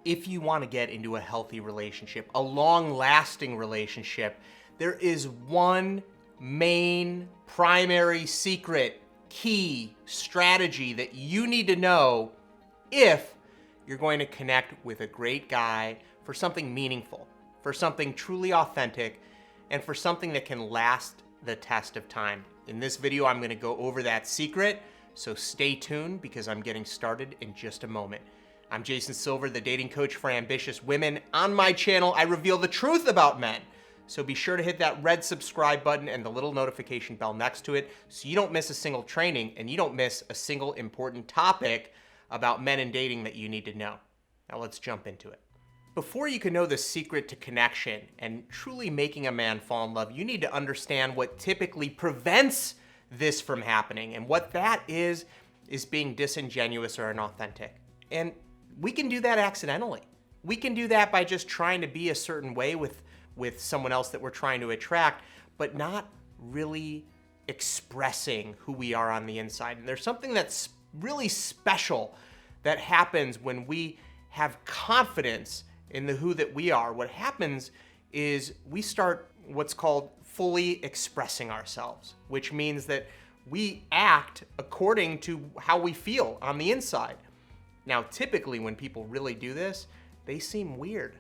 if you want to get into a healthy relationship, a long-lasting relationship, there is one main primary secret, key strategy that you need to know if you're going to connect with a great guy for something meaningful, for something truly authentic, and for something that can last the test of time. In this video, I'm going to go over that secret, so stay tuned because I'm getting started in just a moment. I'm Jason Silver, the dating coach for ambitious women. On my channel, I reveal the truth about men. So be sure to hit that red subscribe button and the little notification bell next to it so you don't miss a single training and you don't miss a single important topic about men and dating that you need to know. Now let's jump into it. Before you can know the secret to connection and truly making a man fall in love, you need to understand what typically prevents this from happening. And what that is being disingenuous or inauthentic. And we can do that accidentally. We can do that by just trying to be a certain way with someone else that we're trying to attract, but not really expressing who we are on the inside. And there's something that's really special that happens when we have confidence in the who that we are. What happens is we start what's called fully expressing ourselves, which means that we act according to how we feel on the inside. Now, typically when people really do this, they seem weird.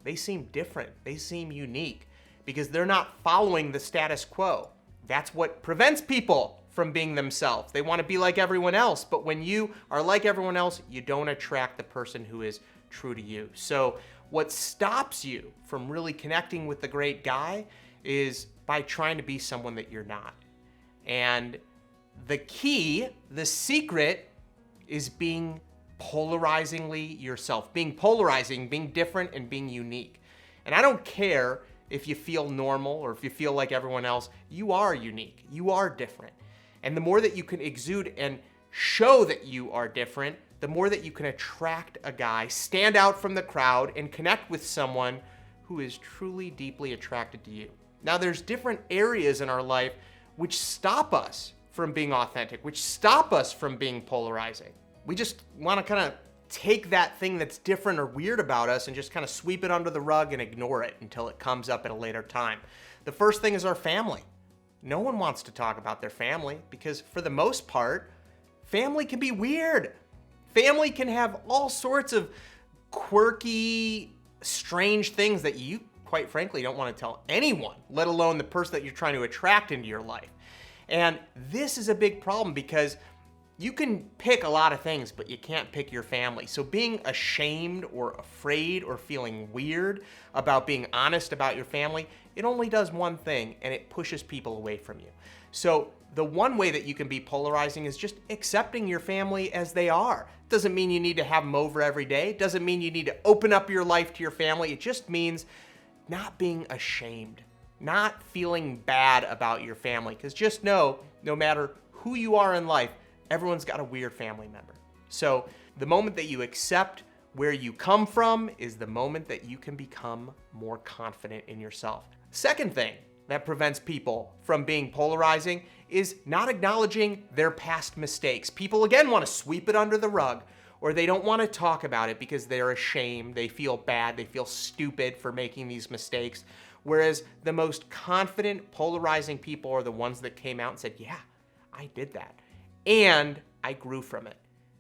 They seem different. They seem unique because they're not following the status quo. That's what prevents people from being themselves. They want to be like everyone else, but when you are like everyone else, you don't attract the person who is true to you. So what stops you from really connecting with the great guy is by trying to be someone that you're not. And the key, the secret, is being polarizingly yourself, being polarizing, being different, and being unique. And I don't care if you feel normal or if you feel like everyone else, you are unique, you are different. And the more that you can exude and show that you are different, the more that you can attract a guy, stand out from the crowd, and connect with someone who is truly deeply attracted to you. Now, there's different areas in our life which stop us from being authentic, which stop us from being polarizing. We just want to kind of take that thing that's different or weird about us and just kind of sweep it under the rug and ignore it until it comes up at a later time. The first thing is our family. No one wants to talk about their family because for the most part, family can be weird. Family can have all sorts of quirky, strange things that you, quite frankly, don't want to tell anyone, let alone the person that you're trying to attract into your life. And this is a big problem because you can pick a lot of things, but you can't pick your family. So being ashamed or afraid or feeling weird about being honest about your family, it only does one thing, and it pushes people away from you. So the one way that you can be polarizing is just accepting your family as they are. Doesn't mean you need to have them over every day. Doesn't mean you need to open up your life to your family. It just means not being ashamed, not feeling bad about your family. Because just know, no matter who you are in life, everyone's got a weird family member. So the moment that you accept where you come from is the moment that you can become more confident in yourself. Second thing that prevents people from being polarizing is not acknowledging their past mistakes. People, again, want to sweep it under the rug, or they don't want to talk about it because they're ashamed, they feel bad, they feel stupid for making these mistakes. Whereas the most confident, polarizing people are the ones that came out and said, yeah, I did that. And I grew from it.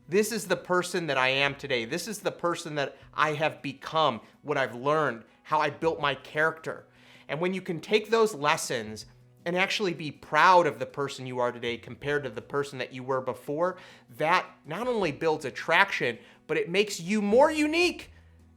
This is the person that I am today. This is the person that I have become, what I've learned, how I built my character. And when you can take those lessons and actually be proud of the person you are today compared to the person that you were before, that not only builds attraction, but it makes you more unique.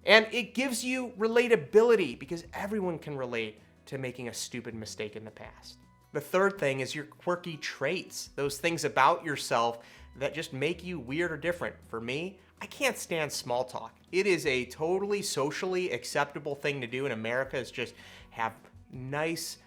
And it gives you relatability because everyone can relate to making a stupid mistake in the past. The third thing is your quirky traits, those things about yourself that just make you weird or different. For me, I can't stand small talk. It is a totally socially acceptable thing to do in America, is just have nice,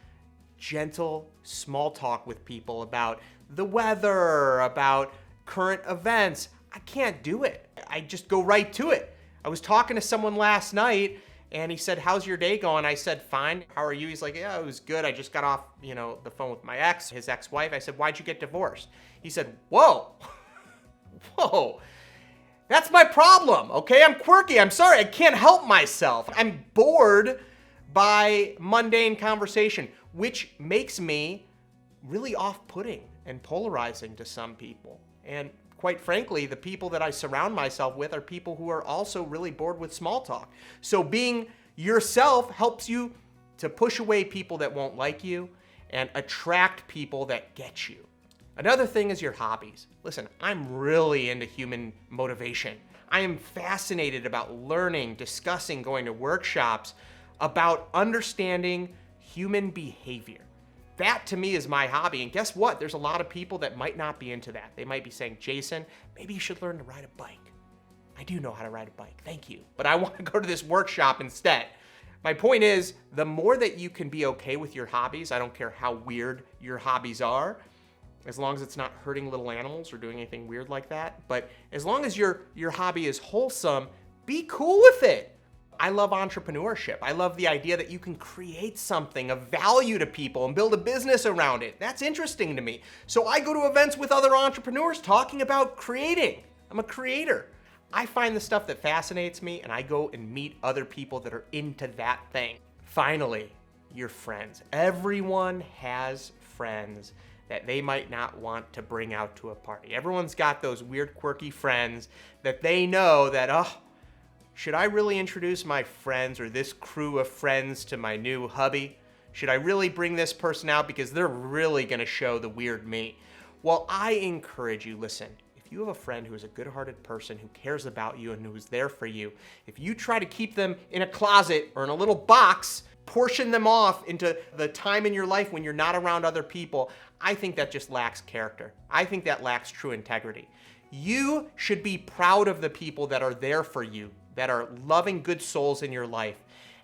gentle small talk with people about the weather, about current events. I can't do it. I just go right to it. I was talking to someone last night and he said, how's your day going? I said, fine. How are you? He's like, yeah, it was good. I just got off, the phone with my ex, his ex-wife. I said, why'd you get divorced? He said, whoa, whoa. That's my problem, okay? I'm quirky. I'm sorry. I can't help myself. I'm bored by mundane conversation, which makes me really off-putting and polarizing to some people. And quite frankly, the people that I surround myself with are people who are also really bored with small talk. So being yourself helps you to push away people that won't like you and attract people that get you. Another thing is your hobbies. Listen, I'm really into human motivation. I am fascinated about learning, discussing, going to workshops about understanding human behavior. That to me is my hobby. And guess what? There's a lot of people that might not be into that. They might be saying, Jason, maybe you should learn to ride a bike. I do know how to ride a bike, thank you. But I want to go to this workshop instead. My point is, the more that you can be okay with your hobbies, I don't care how weird your hobbies are, as long as it's not hurting little animals or doing anything weird like that. But as long as your hobby is wholesome, be cool with it. I love entrepreneurship. I love the idea that you can create something of value to people and build a business around it. That's interesting to me. So I go to events with other entrepreneurs talking about creating. I'm a creator. I find the stuff that fascinates me, and I go and meet other people that are into that thing. Finally, your friends. Everyone has friends that they might not want to bring out to a party. Everyone's got those weird, quirky friends that they know that, oh, should I really introduce my friends or this crew of friends to my new hubby? Should I really bring this person out because they're really gonna show the weird me? Well, I encourage you, listen, if you have a friend who is a good-hearted person who cares about you and who's there for you, if you try to keep them in a closet or in a little box, portion them off into the time in your life when you're not around other people, I think that just lacks character. I think that lacks true integrity. You should be proud of the people that are there for you, that are loving good souls in your life.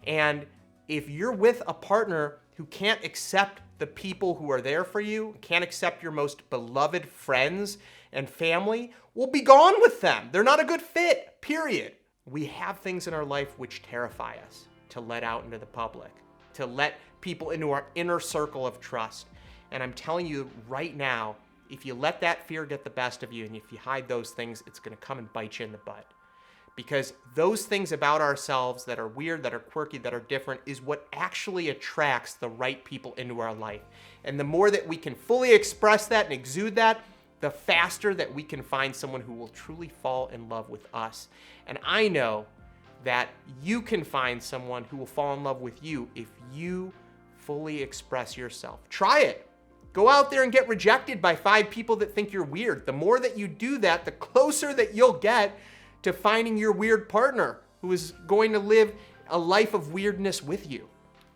And if you're with a partner who can't accept the people who are there for you, can't accept your most beloved friends and family, well, be gone with them. They're not a good fit, period. We have things in our life which terrify us to let out into the public, to let people into our inner circle of trust. And I'm telling you right now, if you let that fear get the best of you and if you hide those things, it's gonna come and bite you in the butt. Because those things about ourselves that are weird, that are quirky, that are different is what actually attracts the right people into our life. And the more that we can fully express that and exude that, the faster that we can find someone who will truly fall in love with us. And I know that you can find someone who will fall in love with you if you fully express yourself. Try it. Go out there and get rejected by 5 people that think you're weird. The more that you do that, the closer that you'll get to finding your weird partner who is going to live a life of weirdness with you.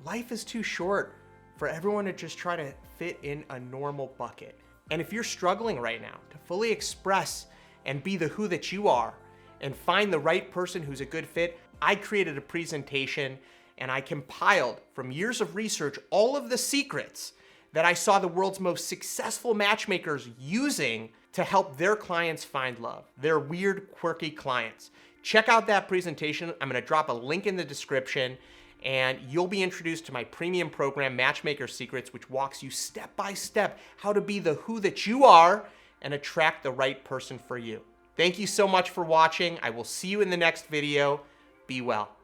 Life is too short for everyone to just try to fit in a normal bucket. And if you're struggling right now to fully express and be the who that you are and find the right person who's a good fit, I created a presentation and I compiled from years of research all of the secrets that I saw the world's most successful matchmakers using to help their clients find love, their weird, quirky clients. Check out that presentation. I'm gonna drop a link in the description and you'll be introduced to my premium program, Matchmaker Secrets, which walks you step by step how to be the who that you are and attract the right person for you. Thank you so much for watching. I will see you in the next video. Be well.